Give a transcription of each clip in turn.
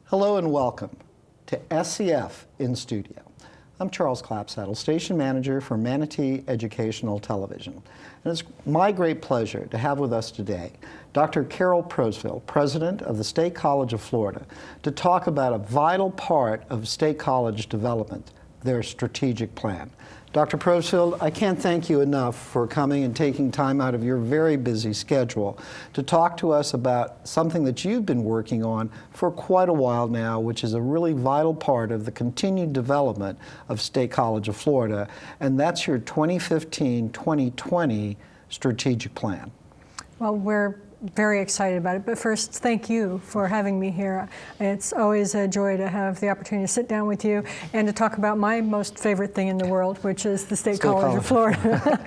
Hello and welcome to SCF in Studio. I'm Charles Clapsaddle, Station Manager for Manatee Educational Television. And it's my great pleasure to have with us today Dr. Carol Probstfeld, President of the State College of Florida, to talk about a vital part of State College development, their strategic plan. Dr. Probstfeld, I can't thank you enough for coming and taking time out of your very busy schedule to talk to us about something that you've been working on for quite a while now, which is a really vital part of the continued development of State College of Florida, and that's your 2015-2020 strategic plan. Well, we're very excited about it, but first, thank you for having me here. It's always a joy to have the opportunity to sit down with you and to talk about my most favorite thing in the world, which is the State College of Florida.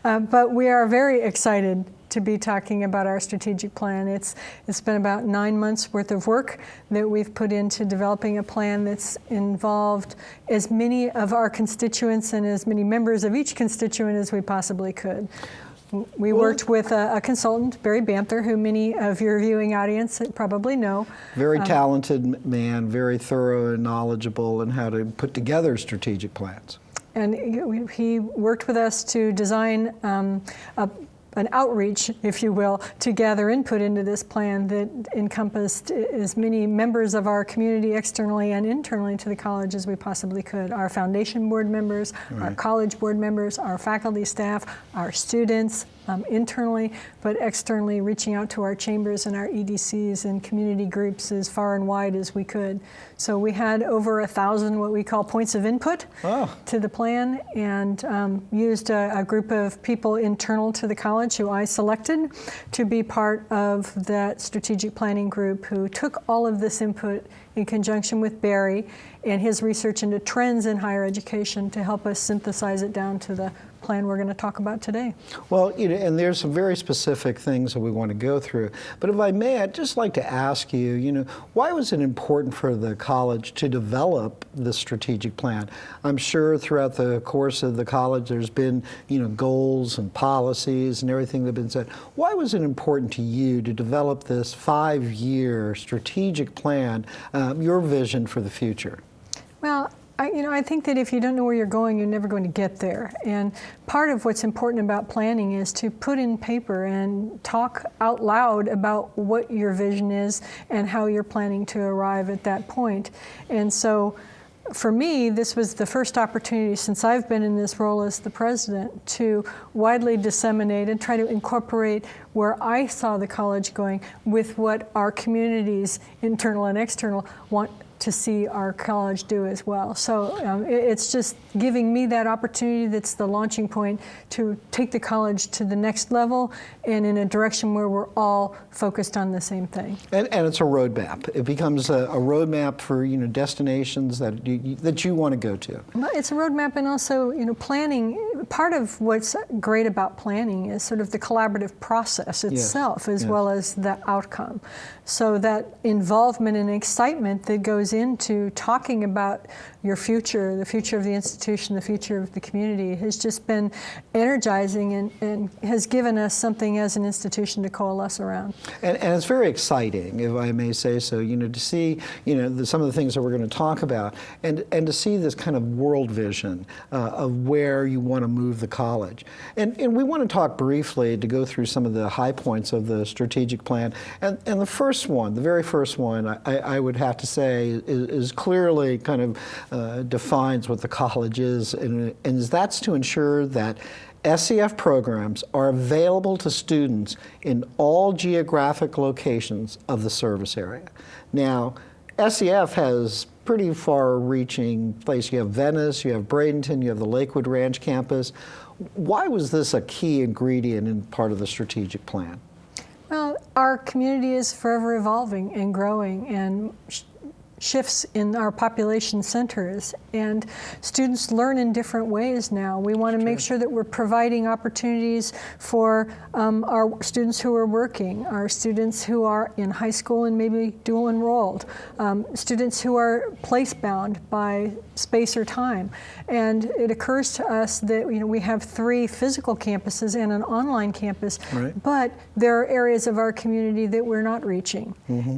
But we are very excited to be talking about our strategic plan. It's been about 9 months worth of work that we've put into developing a plan that's involved as many of our constituents and as many members of each constituent as we possibly could. We worked with a consultant, Barry Banther, who many of your viewing audience probably know. Very talented man, very thorough and knowledgeable in how to put together strategic plans. And he worked with us to design an outreach, if you will, to gather input into this plan that encompassed as many members of our community externally and internally to the college as we possibly could. Our foundation board members, our college board members, our faculty staff, our students, internally, but externally reaching out to our chambers and our EDCs and community groups as far and wide as we could. So we had over 1,000 what we call points of input to the plan, and used a group of people internal to the college who I selected to be part of that strategic planning group, who took all of this input in conjunction with Barry and his research into trends in higher education to help us synthesize it down to the plan we're going to talk about today. Well, and there's some very specific things that we want to go through. But if I may, I'd just like to ask you, why was it important for the college to develop the strategic plan? I'm sure throughout the course of the college there's been, goals and policies and everything that have been said. Why was it important to you to develop this 5-year strategic plan, your vision for the future? Well, I think that if you don't know where you're going, you're never going to get there. And part of what's important about planning is to put in paper and talk out loud about what your vision is and how you're planning to arrive at that point. And so for me, this was the first opportunity since I've been in this role as the president to widely disseminate and try to incorporate where I saw the college going with what our communities, internal and external, want to see our college do as well. So it's just giving me that opportunity that's the launching point to take the college to the next level and in a direction where we're all focused on the same thing. And it's a roadmap. It becomes a roadmap for destinations that you want to go to. It's a roadmap, and also planning. Part of what's great about planning is sort of the collaborative process itself, as well as the outcome. So that involvement and excitement that goes into talking about your future, the future of the institution, the future of the community, has just been energizing and has given us something as an institution to coalesce around. And it's very exciting, if I may say so, to see, some of the things that we're going to talk about, and to see this kind of world vision of where you want to move the college. And we want to talk briefly to go through some of the high points of the strategic plan. And the very first one, I would have to say is clearly kind of defines what the college is, and that's to ensure that SCF programs are available to students in all geographic locations of the service area. Now, SCF has pretty far-reaching place. You have Venice, you have Bradenton, you have the Lakewood Ranch campus. Why was this a key ingredient in part of the strategic plan? Well, our community is forever evolving and growing, and shifts in our population centers, and students learn in different ways now. We want to make sure that we're providing opportunities for our students who are working, our students who are in high school and maybe dual enrolled, students who are place-bound by space or time. And it occurs to us that we have 3 physical campuses and an online campus, but there are areas of our community that we're not reaching.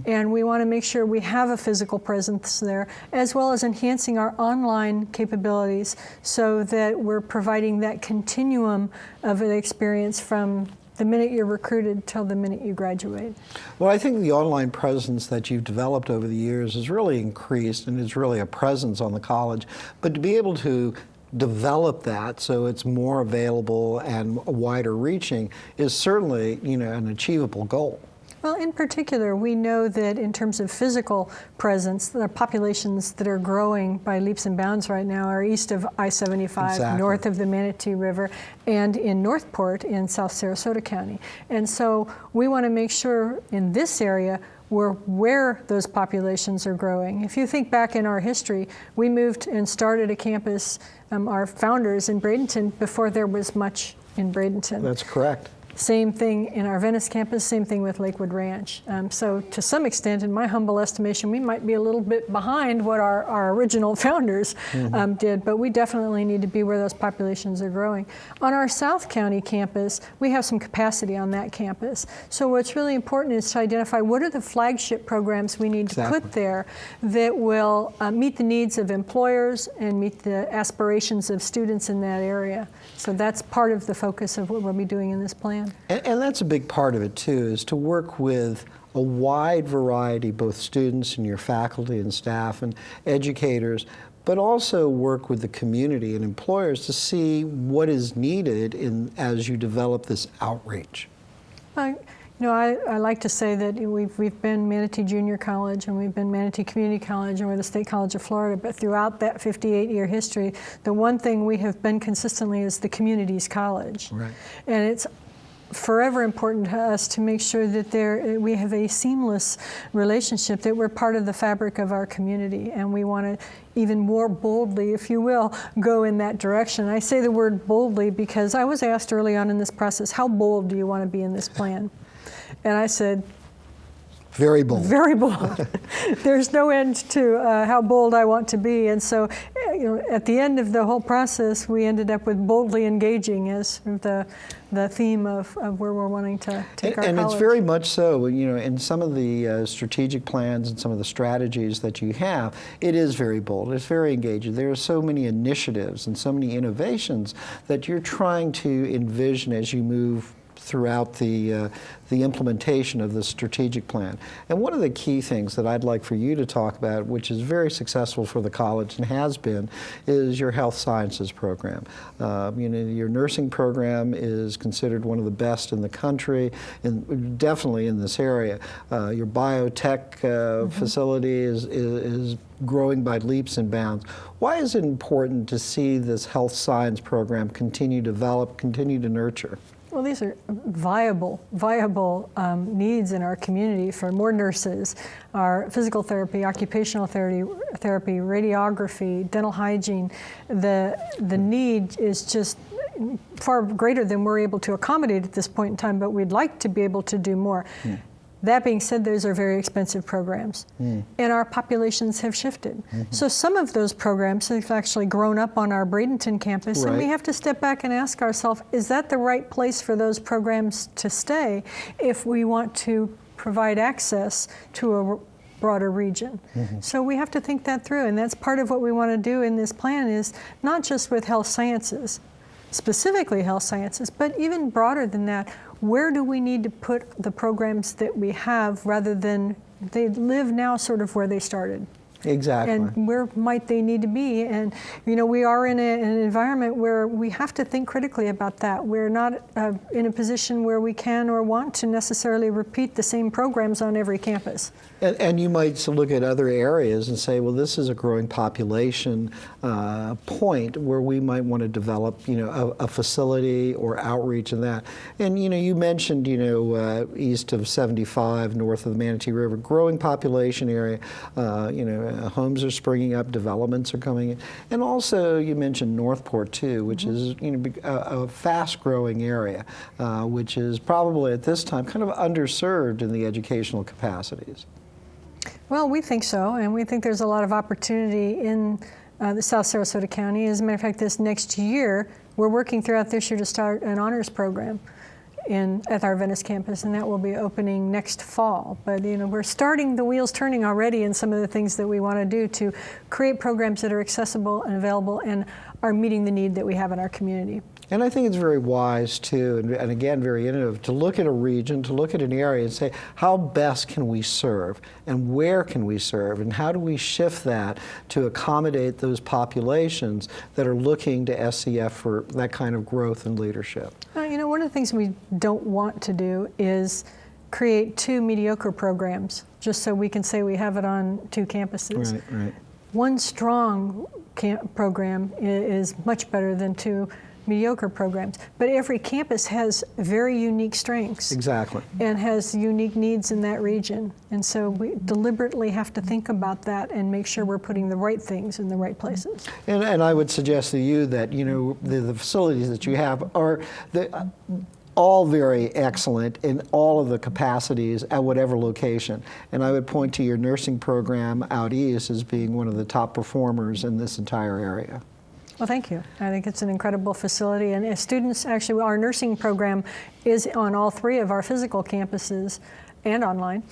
And we want to make sure we have a physical presence there, as well as enhancing our online capabilities so that we're providing that continuum of an experience from the minute you're recruited till the minute you graduate. Well, I think the online presence that you've developed over the years has really increased, and is really a presence on the college. But to be able to develop that so it's more available and wider reaching is certainly, an achievable goal. Well, in particular, we know that in terms of physical presence, the populations that are growing by leaps and bounds right now are east of I-75, north of the Manatee River, and in Northport in South Sarasota County. And so we want to make sure in this area where those populations are growing. If you think back in our history, we moved and started a campus, our founders in Bradenton, before there was much in Bradenton. That's correct. Same thing in our Venice campus, same thing with Lakewood Ranch. So to some extent, in my humble estimation, we might be a little bit behind what our original founders did, but we definitely need to be where those populations are growing. On our South County campus, we have some capacity on that campus. So what's really important is to identify what are the flagship programs we need to put there that will meet the needs of employers and meet the aspirations of students in that area. So that's part of the focus of what we'll be doing in this plan. And that's a big part of it too, is to work with a wide variety, both students and your faculty and staff and educators, but also work with the community and employers to see what is needed as you develop this outreach. I like to say that we've been Manatee Junior College and we've been Manatee Community College and we're the State College of Florida, but throughout that 58-year history, the one thing we have been consistently is the community's college. Right. And it's forever important to us to make sure that we have a seamless relationship, that we're part of the fabric of our community, and we want to even more boldly, if you will, go in that direction. I say the word boldly because I was asked early on in this process, how bold do you want to be in this plan? And I said, very bold. Very bold. There's no end to how bold I want to be. And so, at the end of the whole process, we ended up with boldly engaging as the theme of where we're wanting to take our college. And it's very much so, in some of the strategic plans and some of the strategies that you have, it is very bold, it's very engaging. There are so many initiatives and so many innovations that you're trying to envision as you move throughout the implementation of the strategic plan. And one of the key things that I'd like for you to talk about, which is very successful for the college and has been, is your health sciences program. Your nursing program is considered one of the best in the country, and definitely in this area. Your biotech facility is growing by leaps and bounds. Why is it important to see this health science program continue to develop, continue to nurture? Well, these are viable needs in our community for more nurses. Our physical therapy, occupational therapy, radiography, dental hygiene. The need is just far greater than we're able to accommodate at this point in time, but we'd like to be able to do more. That being said, those are very expensive programs, and our populations have shifted. So some of those programs have actually grown up on our Bradenton campus, and we have to step back and ask ourselves, is that the right place for those programs to stay if we want to provide access to a broader region? So we have to think that through, and that's part of what we want to do in this plan, is not just with health sciences, specifically health sciences, but even broader than that. Where do we need to put the programs that we have rather than they live now sort of where they started? Exactly. And where might they need to be? And we are in an environment where we have to think critically about that. We're not in a position where we can or want to necessarily repeat the same programs on every campus. And you might look at other areas and say, well, this is a growing population point where we might want to develop, a facility or outreach in that. And, you mentioned, east of 75, north of the Manatee River, growing population area, homes are springing up, developments are coming in. And also, you mentioned Northport, too, which is a fast-growing area, which is probably at this time kind of underserved in the educational capacities. Well, we think so, and we think there's a lot of opportunity in the South Sarasota County. As a matter of fact, this next year, we're working throughout this year to start an honors program at our Venice campus, and that will be opening next fall. But we're starting the wheels turning already in some of the things that we want to do to create programs that are accessible and available and are meeting the need that we have in our community. And I think it's very wise, too, and again, very innovative, to look at a region, to look at an area and say, how best can we serve, and where can we serve, and how do we shift that to accommodate those populations that are looking to SCF for that kind of growth and leadership? One of the things we don't want to do is create two mediocre programs, just so we can say we have it on two campuses. Right, right. One strong program is much better than two mediocre programs, but every campus has very unique strengths. Exactly. And has unique needs in that region. And so we deliberately have to think about that and make sure we're putting the right things in the right places. And I would suggest to you that, the facilities that you have are all very excellent in all of the capacities at whatever location. And I would point to your nursing program out east as being one of the top performers in this entire area. Well, thank you. I think it's an incredible facility. And as students, actually, our nursing program is on all three of our physical campuses and online.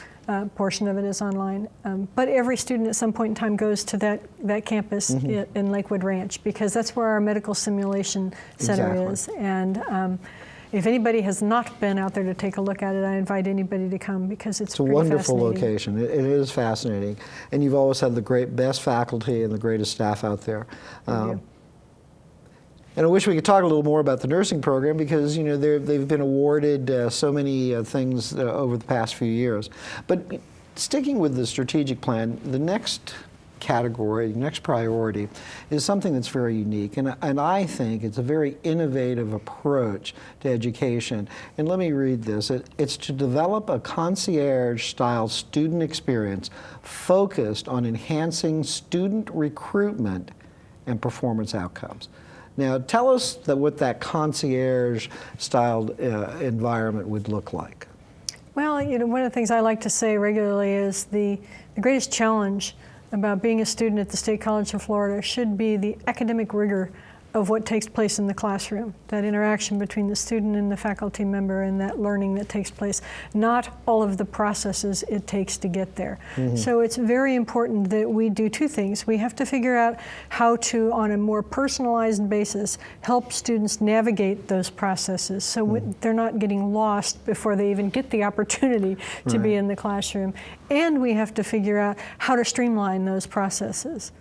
Portion of it is online. But every student at some point in time goes to that campus in Lakewood Ranch, because that's where our medical simulation center is. And if anybody has not been out there to take a look at it, I invite anybody to come, because it's pretty fascinating. It's a wonderful location. It is fascinating. And you've always had the best faculty and the greatest staff out there. And I wish we could talk a little more about the nursing program, because they've been awarded so many things over the past few years. But sticking with the strategic plan, the next category, the next priority, is something that's very unique. And I think it's a very innovative approach to education. And let me read this. It's to develop a concierge-style student experience focused on enhancing student recruitment and performance outcomes. Now, tell us what that concierge-style environment would look like. Well, one of the things I like to say regularly is the greatest challenge about being a student at the State College of Florida should be the academic rigor of what takes place in the classroom, that interaction between the student and the faculty member and that learning that takes place, not all of the processes it takes to get there. So it's very important that we do two things. We have to figure out how to, on a more personalized basis, help students navigate those processes so they're not getting lost before they even get the opportunity to be in the classroom. And we have to figure out how to streamline those processes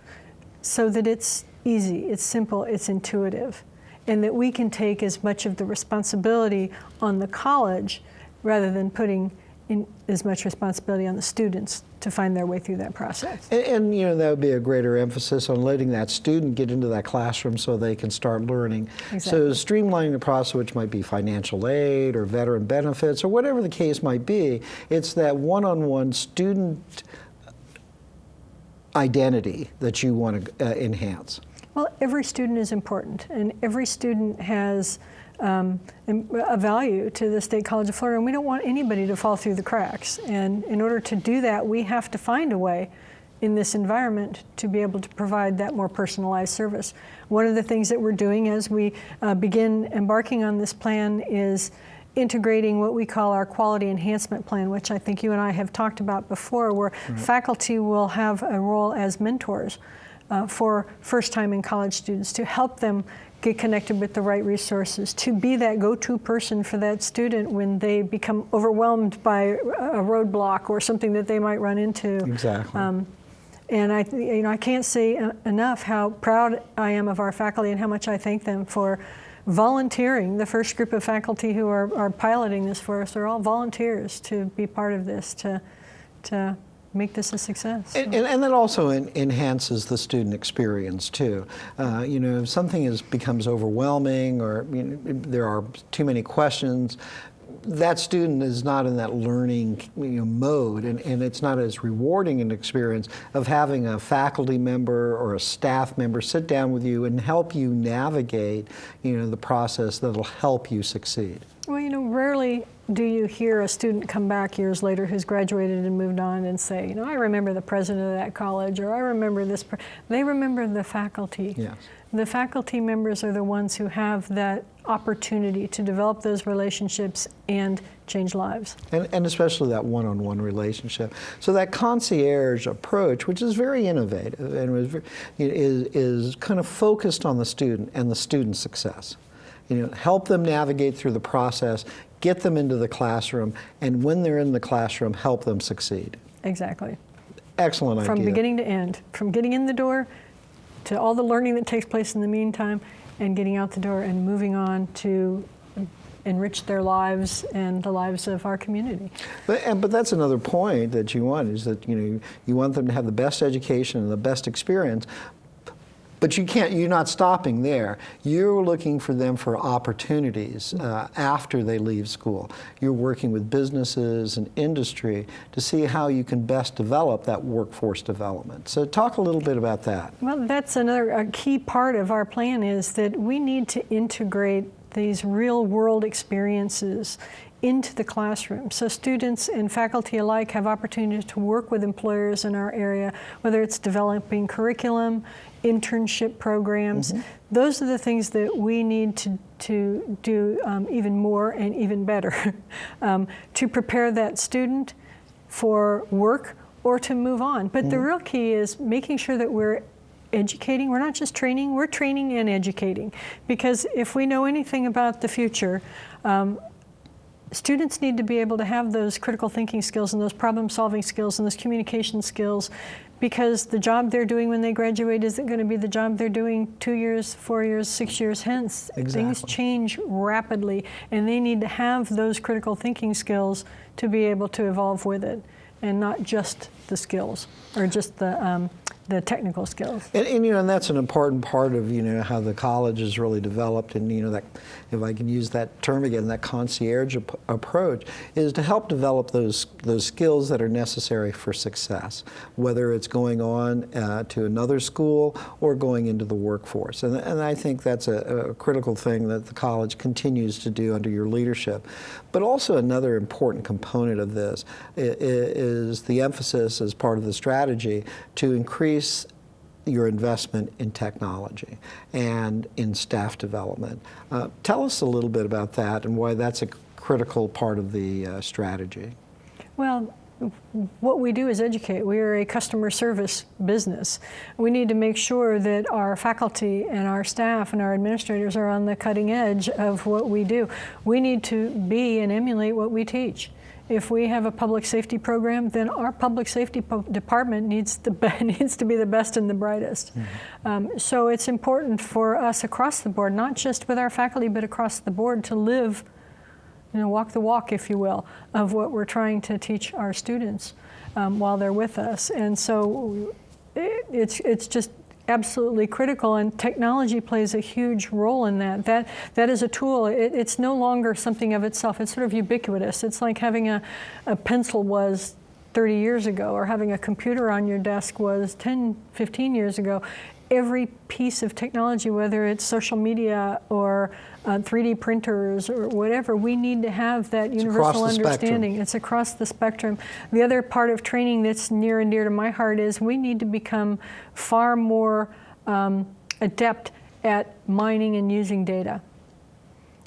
so that it's easy, it's simple, it's intuitive, and that we can take as much of the responsibility on the college rather than putting in as much responsibility on the students to find their way through that process. And that would be a greater emphasis on letting that student get into that classroom so they can start learning. Exactly. So streamlining the process, which might be financial aid or veteran benefits or whatever the case might be, it's that one-on-one student identity that you want to enhance. Well, every student is important, and every student has a value to the State College of Florida, and we don't want anybody to fall through the cracks. And in order to do that, we have to find a way in this environment to be able to provide that more personalized service. One of the things that we're doing as we begin embarking on this plan is integrating what we call our quality enhancement plan, which I think you and I have talked about before, where faculty will have a role as mentors for first-time in college students to help them get connected with the right resources, to be that go-to person for that student when they become overwhelmed by a roadblock or something that they might run into. Exactly. And I can't say enough how proud I am of our faculty and how much I thank them for volunteering. The first group of faculty who are piloting this for us are all volunteers to be part of this, to make this a success. And that also enhances the student experience too. If something becomes overwhelming or there are too many questions, that student is not in that learning mode, and it's not as rewarding an experience of having a faculty member or a staff member sit down with you and help you navigate the process that'll help you succeed. Well, rarely do you hear a student come back years later who's graduated and moved on and say, I remember the president of that college, or I remember this. They remember the faculty. Yes. The faculty members are the ones who have that opportunity to develop those relationships and change lives. And especially that one-on-one relationship. So that concierge approach, which is very innovative and is kind of focused on the student and the student's success. Help them navigate through the process, get them into the classroom, and when they're in the classroom, help them succeed. Exactly. Excellent idea. From beginning to end, from getting in the door to all the learning that takes place in the meantime, and getting out the door and moving on to enrich their lives and the lives of our community. But that's another point that you want, is that you want them to have the best education and the best experience. But you're not stopping there. You're looking for them for opportunities after they leave school. You're working with businesses and industry to see how you can best develop that workforce development. So talk a little bit about that. Well, that's a key part of our plan, is that we need to integrate these real-world experiences into the classroom. So students and faculty alike have opportunities to work with employers in our area, whether it's developing curriculum, internship programs. Mm-hmm. Those are the things that we need to do even more and even better to prepare that student for work or to move on. But the real key is making sure that we're educating. We're not just training, we're training and educating. Because if we know anything about the future, students need to be able to have those critical thinking skills and those problem-solving skills and those communication skills, because the job they're doing when they graduate isn't going to be the job they're doing 2 years, 4 years, 6 years hence. Exactly. Things change rapidly, and they need to have those critical thinking skills to be able to evolve with it, and not just the skills, or just the technical skills. And that's an important part of how the college is really developed, and that, if I can use that term again, that concierge approach is to help develop those skills that are necessary for success, whether it's going on to another school or going into the workforce. And I think that's a critical thing that the college continues to do under your leadership. But also another important component of this is the emphasis as part of the strategy to increase your investment in technology and in staff development. Tell us a little bit about that and why that's a critical part of the strategy. Well, what we do is educate. We are a customer service business. We need to make sure that our faculty and our staff and our administrators are on the cutting edge of what we do. We need to be and emulate what we teach. If we have a public safety program, then our public safety department needs to be the best and the brightest. Mm-hmm. So it's important for us across the board, not just with our faculty, but across the board, to live, walk the walk, if you will, of what we're trying to teach our students while they're with us. And so it's just absolutely critical, and technology plays a huge role in that. That is a tool. It's no longer something of itself. It's sort of ubiquitous. It's like having a pencil was 30 years ago, or having a computer on your desk was 10, 15 years ago. Every piece of technology, whether it's social media or 3D printers or whatever, we need to have that universal understanding. It's across the spectrum. The other part of training that's near and dear to my heart is we need to become far more adept at mining and using data.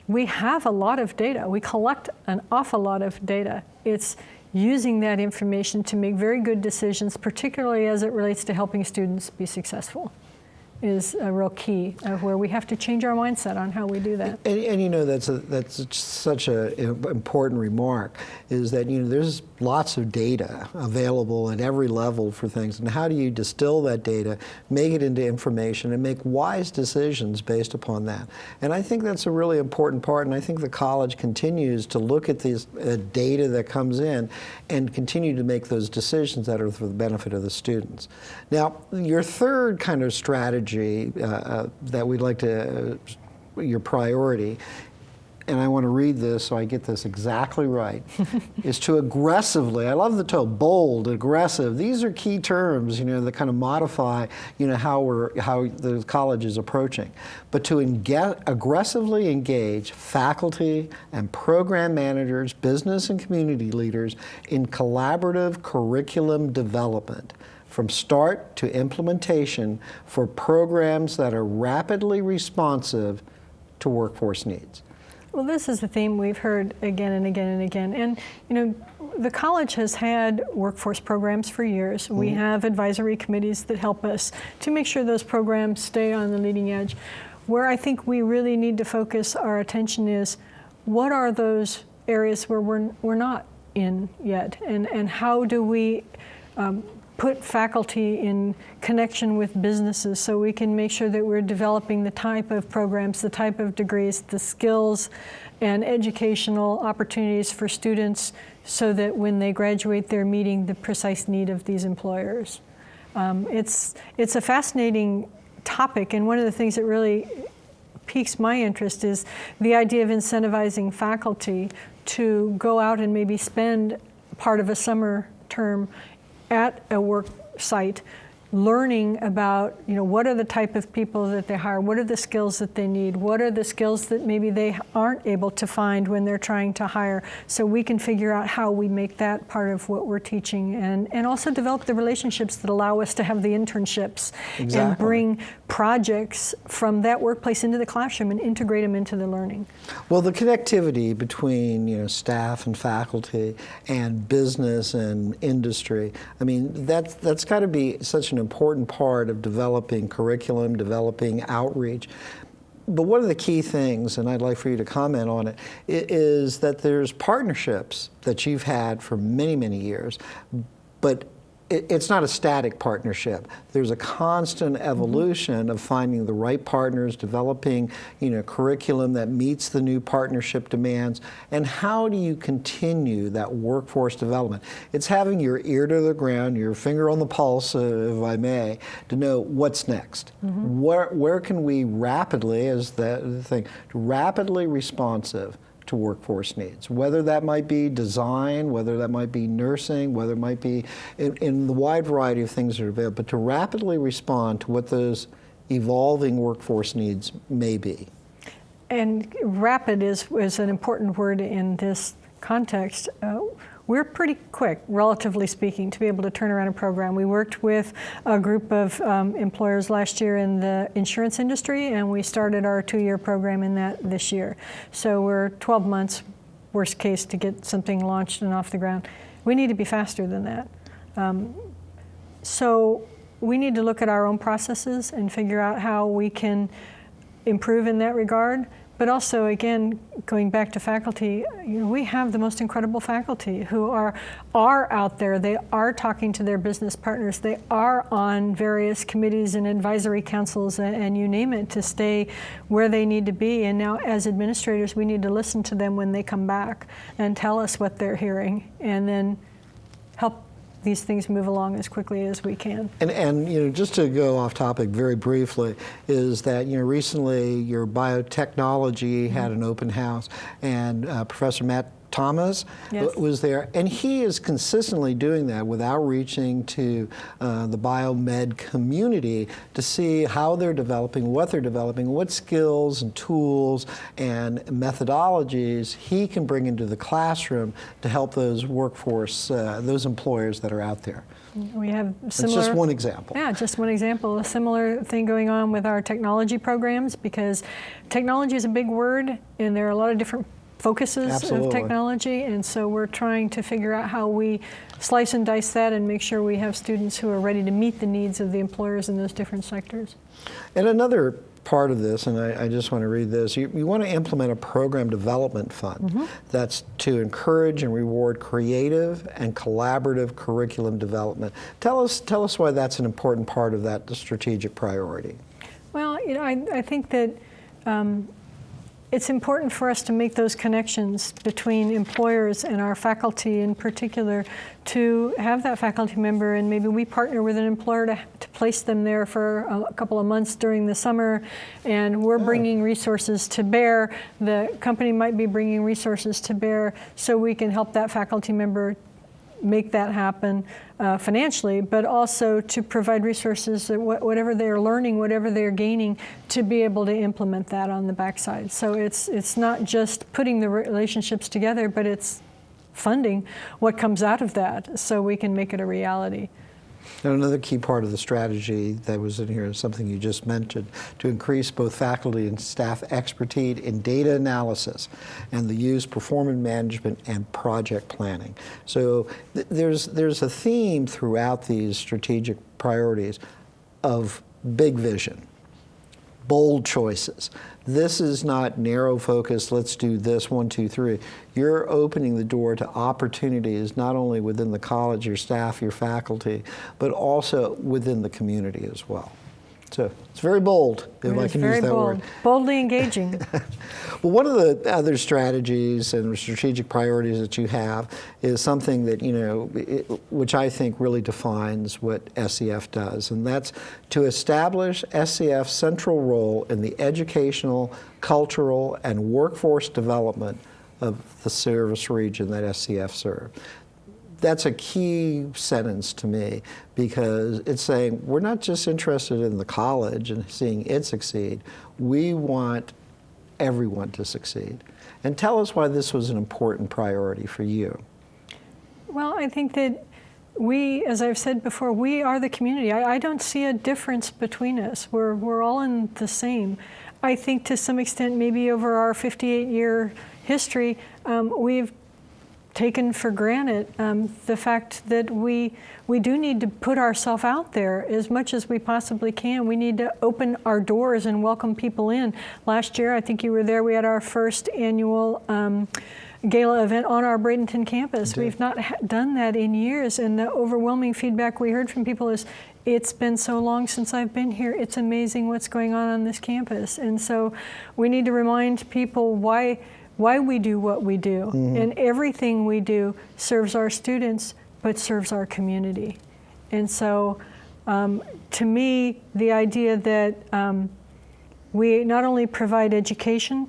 We have a lot of data. We collect an awful lot of data. It's using that information to make very good decisions, particularly as it relates to helping students be successful, is a real key of where we have to change our mindset on how we do that. And that's such an important remark, is that there's lots of data available at every level for things, and how do you distill that data, make it into information, and make wise decisions based upon that? And I think that's a really important part, and I think the college continues to look at these data that comes in and continue to make those decisions that are for the benefit of the students. Now, your third kind of strategy that we'd like to, your priority, and I want to read this so I get this exactly right, is to aggressively, I love the term, bold, aggressive, these are key terms, that kind of modify, how the college is approaching. But to aggressively engage faculty and program managers, business and community leaders in collaborative curriculum development from start to implementation for programs that are rapidly responsive to workforce needs. Well, this is a theme we've heard again and again and again. And, the college has had workforce programs for years. Mm-hmm. We have advisory committees that help us to make sure those programs stay on the leading edge. Where I think we really need to focus our attention is, what are those areas where we're not in yet? And how do we put faculty in connection with businesses so we can make sure that we're developing the type of programs, the type of degrees, the skills and educational opportunities for students so that when they graduate, they're meeting the precise need of these employers. It's a fascinating topic, and one of the things that really piques my interest is the idea of incentivizing faculty to go out and maybe spend part of a summer term at a work site, learning about, what are the type of people that they hire, what are the skills that they need, what are the skills that maybe they aren't able to find when they're trying to hire, so we can figure out how we make that part of what we're teaching, and also develop the relationships that allow us to have the internships. Exactly. And bring projects from that workplace into the classroom and integrate them into the learning. Well, the connectivity between staff and faculty and business and industry, that's got to be such an important part of developing curriculum, developing outreach. But one of the key things, and I'd like for you to comment on it, is that there's partnerships that you've had for many, many years, but it's not a static partnership. There's a constant evolution of finding the right partners, developing, curriculum that meets the new partnership demands. And how do you continue that workforce development? It's having your ear to the ground, your finger on the pulse, if I may, to know what's next. Mm-hmm. Where can we rapidly, as the thing, rapidly responsive to workforce needs, whether that might be design, whether that might be nursing, whether it might be in the wide variety of things that are available, but to rapidly respond to what those evolving workforce needs may be. And rapid is an important word in this context. We're pretty quick, relatively speaking, to be able to turn around a program. We worked with a group of employers last year in the insurance industry, and we started our 2-year program in that this year. So we're 12 months, worst case, to get something launched and off the ground. We need to be faster than that. So we need to look at our own processes and figure out how we can improve in that regard. But also, again, going back to faculty, we have the most incredible faculty who are out there. They are talking to their business partners. They are on various committees and advisory councils and you name it, to stay where they need to be. And now, as administrators, we need to listen to them when they come back and tell us what they're hearing, and then help these things move along as quickly as we can. And just to go off topic very briefly, is that recently your Biotechnology had an open house, and Professor Matt Thomas was there, and he is consistently doing that with outreaching to the biomed community to see how they're developing, what skills and tools and methodologies he can bring into the classroom to help those workforce, those employers that are out there. We have similar. It's just one example. Yeah, just one example. A similar thing going on with our technology programs, because technology is a big word, and there are a lot of different focuses Absolutely. Of technology, and so we're trying to figure out how we slice and dice that and make sure we have students who are ready to meet the needs of the employers in those different sectors. And another part of this, and I just want to read this, you want to implement a program development fund that's to encourage and reward creative and collaborative curriculum development. Tell us why that's an important part of that strategic priority. Well, I think that it's important for us to make those connections between employers and our faculty in particular, to have that faculty member, and maybe we partner with an employer to place them there for a couple of months during the summer, and we're bringing resources to bear. The company might be bringing resources to bear so we can help that faculty member make that happen financially, but also to provide resources that whatever they're learning, whatever they're gaining, to be able to implement that on the backside. So it's not just putting the relationships together, but it's funding what comes out of that so we can make it a reality. And another key part of the strategy that was in here is something you just mentioned, to increase both faculty and staff expertise in data analysis and the use, performance management, and project planning. So there's a theme throughout these strategic priorities of big vision, bold choices. This is not narrow focus, let's do this, 1, 2, 3. You're opening the door to opportunities not only within the college, your staff, your faculty, but also within the community as well. So it's very bold, if I can use that word. Boldly engaging. Well, one of the other strategies and strategic priorities that you have is something that, which I think really defines what SEF does, and that's to establish SEF's central role in the educational, cultural, and workforce development of the service region that SEF serves. That's a key sentence to me, because it's saying we're not just interested in the college and seeing it succeed. We want everyone to succeed. And tell us why this was an important priority for you. Well, I think that we, as I've said before, we are the community. I don't see a difference between us. We're all in the same. I think to some extent, maybe over our 58-year history, we've taken for granted the fact that we do need to put ourselves out there as much as we possibly can. We need to open our doors and welcome people in. Last year, I think you were there, we had our first annual gala event on our Bradenton campus. Indeed. We've not done that in years, and the overwhelming feedback we heard from people is, it's been so long since I've been here. It's amazing what's going on this campus. And so we need to remind people why we do what we do. Mm-hmm. And everything we do serves our students, but serves our community. And so to me, the idea that we not only provide education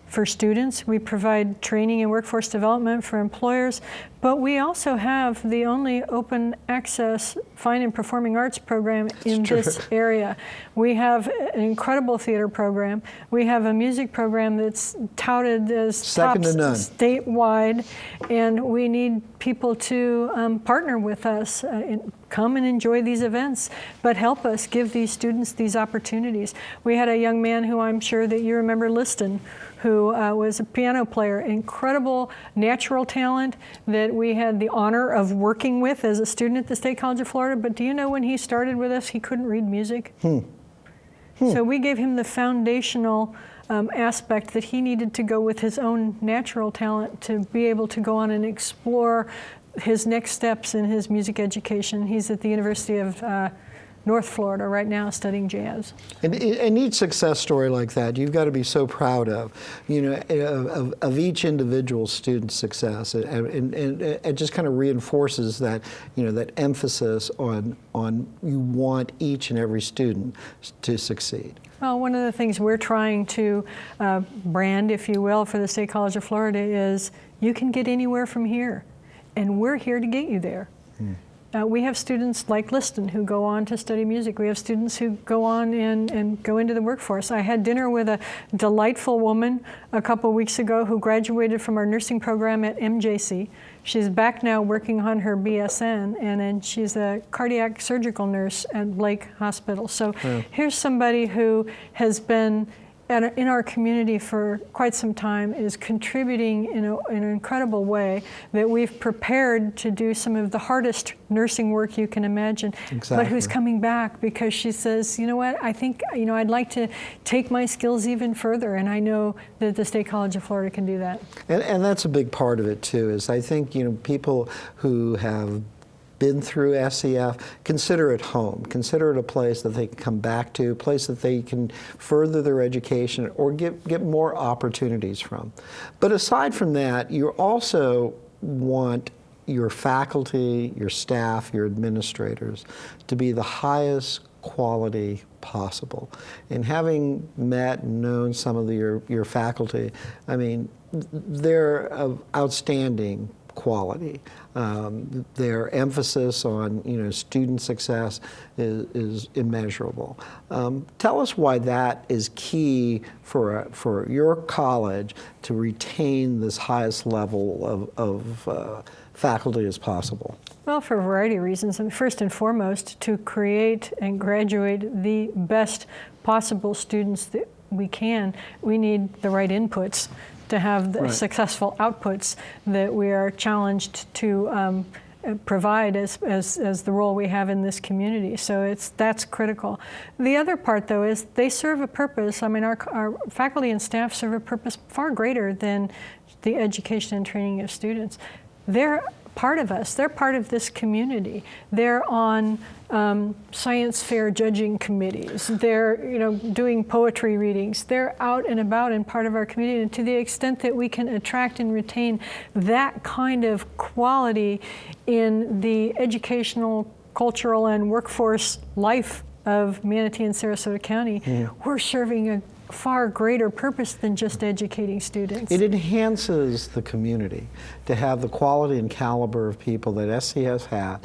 for students, we provide training and workforce development for employers, but we also have the only open access fine and performing arts program in this area. We have an incredible theater program. We have a music program that's touted as second to none statewide, and we need people to partner with us, come and enjoy these events, but help us give these students these opportunities. We had a young man who I'm sure that you remember, Liston, who was a piano player, incredible natural talent that we had the honor of working with as a student at the State College of Florida. But do you know when he started with us, he couldn't read music? So we gave him the foundational aspect that he needed to go with his own natural talent to be able to go on and explore his next steps in his music education. He's at the University of North Florida right now studying jazz. And each success story like that, you've got to be so proud of, of each individual student's success. And it just kind of reinforces that, that emphasis on you want each and every student to succeed. Well, one of the things we're trying to brand, if you will, for the State College of Florida is you can get anywhere from here, and we're here to get you there. We have students like Liston who go on to study music. We have students who go on and go into the workforce. I had dinner with a delightful woman a couple weeks ago who graduated from our nursing program at MJC. She's back now working on her BSN, and then she's a cardiac surgical nurse at Blake Hospital. So here's somebody who has been in our community for quite some time, is contributing in an incredible way, that we've prepared to do some of the hardest nursing work you can imagine, but who's coming back because she says, you know what, I think, I'd like to take my skills even further, and I know that the State College of Florida can do that. And that's a big part of it too, is I think, people who have been through SEF, consider it home. Consider it a place that they can come back to, a place that they can further their education or get more opportunities from. But aside from that, you also want your faculty, your staff, your administrators to be the highest quality possible. And having met and known some of your faculty, I mean, they're of outstanding quality. Their emphasis on student success is immeasurable. Tell us why that is key for your college to retain this highest level of faculty as possible. Well, for a variety of reasons. I mean, first and foremost, to create and graduate the best possible students that we can, we need the right inputs to have the successful outputs that we are challenged to provide as the role we have in this community. So that's critical. The other part, though, is they serve a purpose. I mean, our faculty and staff serve a purpose far greater than the education and training of students. They're part of us. They're part of this community. They're on science fair judging committees. They're doing poetry readings. They're out and about and part of our community. And to the extent that we can attract and retain that kind of quality in the educational, cultural, and workforce life of Manatee and Sarasota County, we're serving a far greater purpose than just educating students. It enhances the community to have the quality and caliber of people that SCS has,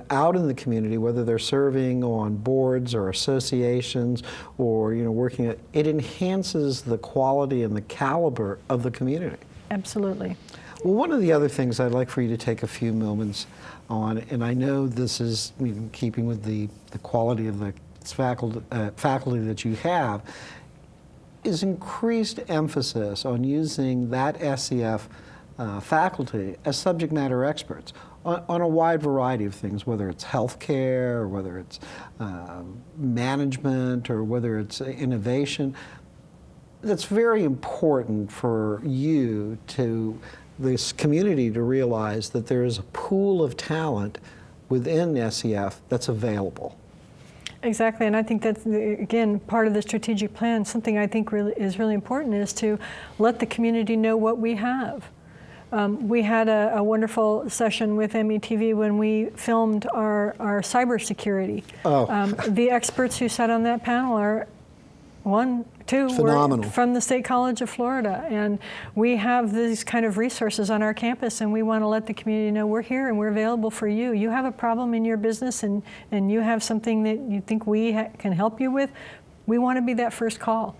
out in the community, whether they're serving on boards or associations or, working at, it enhances the quality and the caliber of the community. Absolutely. Well, one of the other things I'd like for you to take a few moments on, and I know this is in keeping with the quality of the faculty that you have, is increased emphasis on using that SCF faculty as subject matter experts on a wide variety of things, whether it's healthcare, or whether it's management, or whether it's innovation. That's very important for you this community to realize that there is a pool of talent within SCF that's available. Exactly, and I think that's, again, part of the strategic plan. Something I think is really important is to let the community know what we have. We had a wonderful session with METV when we filmed our cybersecurity. The experts who sat on that panel are two phenomenal. Were from the State College of Florida, and we have these kind of resources on our campus, and we want to let the community know we're here and we're available for you. You have a problem in your business and you have something that you think we can help you with, we want to be that first call.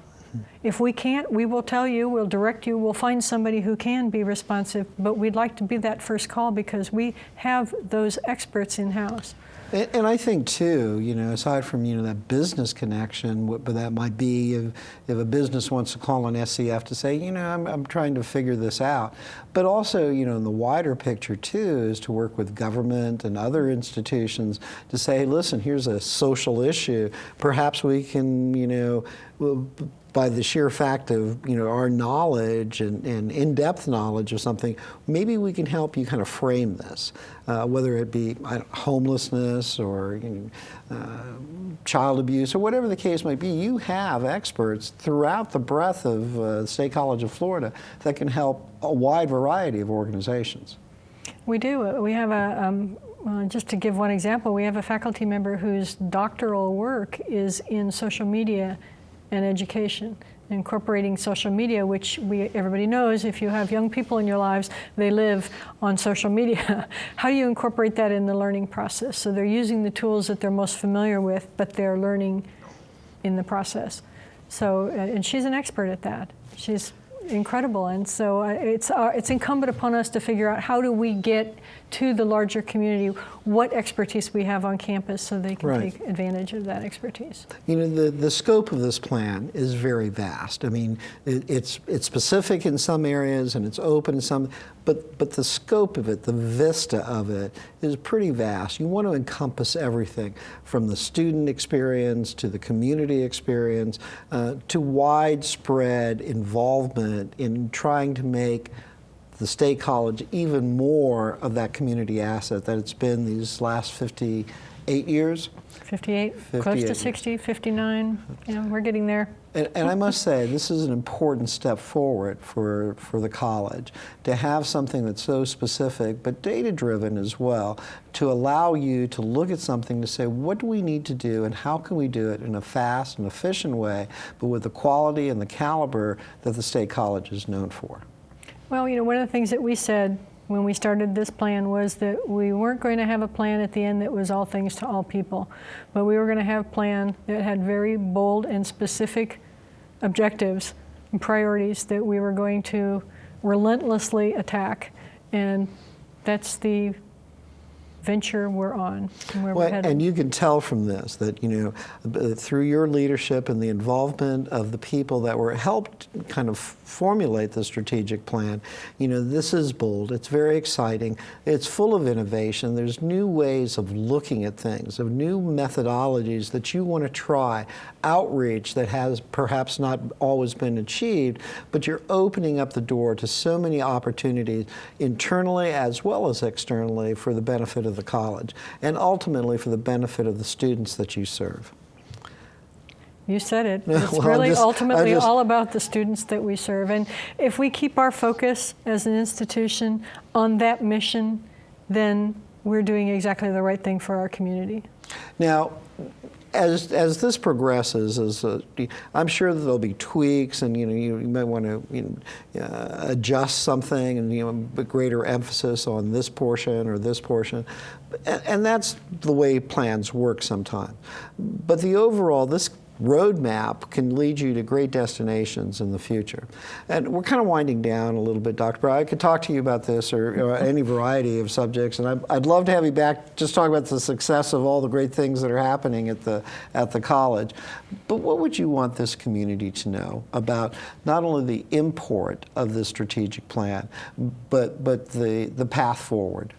If we can't, we will tell you, we'll direct you, we'll find somebody who can be responsive, but we'd like to be that first call because we have those experts in-house. And I think too, aside from that business connection, what that might be if a business wants to call on SCF to say, I'm trying to figure this out. But also, in the wider picture too, is to work with government and other institutions to say, hey, listen, here's a social issue. Perhaps we can, by the sheer fact of our knowledge and in-depth knowledge of something, maybe we can help you kind of frame this, whether it be homelessness or child abuse or whatever the case might be. You have experts throughout the breadth of the State College of Florida that can help a wide variety of organizations. We do. We have just to give one example, we have a faculty member whose doctoral work is in social media and education, incorporating social media, which everybody knows if you have young people in your lives, they live on social media. How do you incorporate that in the learning process? So they're using the tools that they're most familiar with, but they're learning in the process. So, and she's an expert at that. She's incredible, and so it's incumbent upon us to figure out how do we get to the larger community what expertise we have on campus so they can take advantage of that expertise. The scope of this plan is very vast. I mean, it's specific in some areas and it's open in some, but the scope of it, the vista of it, is pretty vast. You want to encompass everything from the student experience to the community experience to widespread involvement in trying to make the State College even more of that community asset that it's been these last 58 years. 58, close to 60, 59, we're getting there. And I must say, this is an important step forward for the college, to have something that's so specific, but data-driven as well, to allow you to look at something to say, what do we need to do and how can we do it in a fast and efficient way, but with the quality and the caliber that the State College is known for. Well, one of the things that we said when we started this plan was that we weren't going to have a plan at the end that was all things to all people, but we were going to have a plan that had very bold and specific objectives and priorities that we were going to relentlessly attack, and that's the venture we're on, and where we're headed. And you can tell from this that, through your leadership and the involvement of the people that were helped kind of formulate the strategic plan, this is bold, it's very exciting, it's full of innovation, there's new ways of looking at things, of new methodologies that you want to try, outreach that has perhaps not always been achieved, but you're opening up the door to so many opportunities internally as well as externally for the benefit of the college, and ultimately for the benefit of the students that you serve. You said it. It's really ultimately all about the students that we serve. And if we keep our focus as an institution on that mission, then we're doing exactly the right thing for our community. Now, as this progresses, I'm sure that there'll be tweaks, and you might want to adjust something, and put greater emphasis on this portion or this portion, and that's the way plans work sometimes. But the overall, this roadmap can lead you to great destinations in the future. And we're kind of winding down a little bit, Dr. Brown. I could talk to you about this or any variety of subjects, and I'd love to have you back just talk about the success of all the great things that are happening at the college. But what would you want this community to know about not only the import of the strategic plan, but the path forward?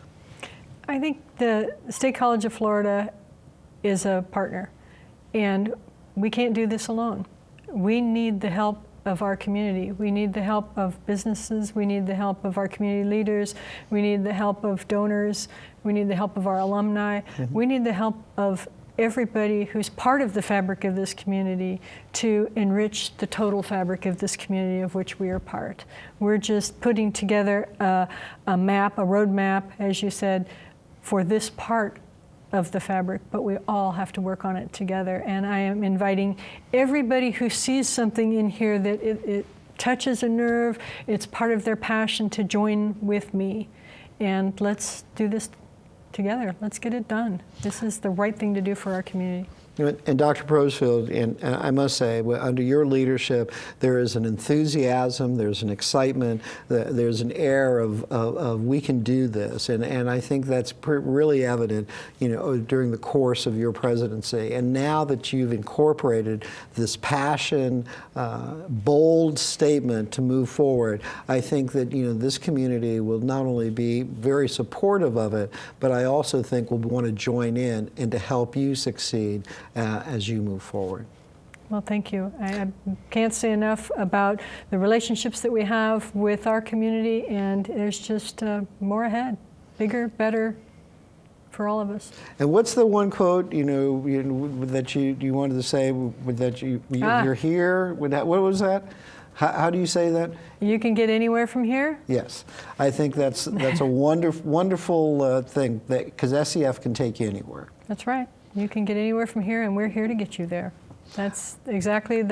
I think the State College of Florida is a partner, and we can't do this alone. We need the help of our community. We need the help of businesses. We need the help of our community leaders. We need the help of donors. We need the help of our alumni. Mm-hmm. We need the help of everybody who's part of the fabric of this community to enrich the total fabric of this community of which we are part. We're just putting together a map, a roadmap, as you said, for this part of the fabric, but we all have to work on it together. And I am inviting everybody who sees something in here that it touches a nerve, it's part of their passion, to join with me. And let's do this together. Let's get it done. This is the right thing to do for our community. And Dr. Probstfeld, and I must say, under your leadership, there is an enthusiasm, there's an excitement, there's an air of we can do this, and I think that's really evident, during the course of your presidency. And now that you've incorporated this passion, bold statement to move forward, I think that this community will not only be very supportive of it, but I also think will want to join in and to help you succeed as you move forward. Well, thank you. I can't say enough about the relationships that we have with our community, and there's just more ahead, bigger, better for all of us. And what's the one quote that you wanted to say that you're here? What was that? How do you say that? You can get anywhere from here? Yes. I think that's a wonderful thing, because SEF can take you anywhere. That's right. You can get anywhere from here, and we're here to get you there. That's exactly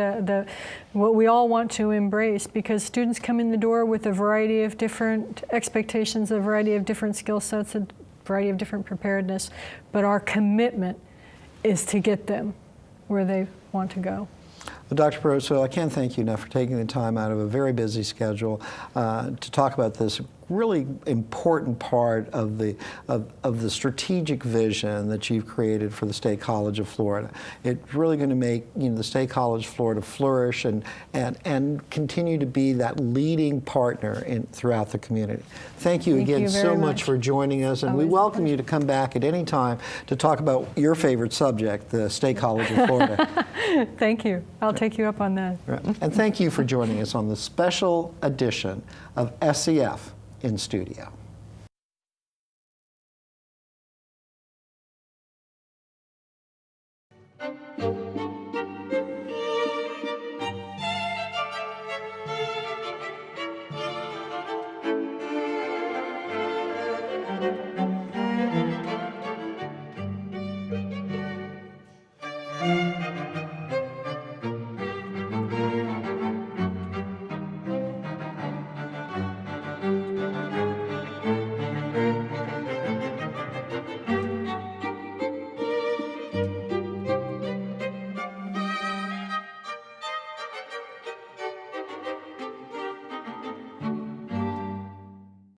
what we all want to embrace, because students come in the door with a variety of different expectations, a variety of different skill sets, a variety of different preparedness, but our commitment is to get them where they want to go. Well, Dr. Probstfeld, I can't thank you enough for taking the time out of a very busy schedule to talk about this really important part of the strategic vision that you've created for the State College of Florida. It's really going to make the State College of Florida flourish and continue to be that leading partner throughout the community. Thank you again so much for joining us, and we welcome you to come back at any time to talk about your favorite subject, the State College of Florida. Thank you. I'll take you up on that. And thank you for joining us on the special edition of SEF in studio.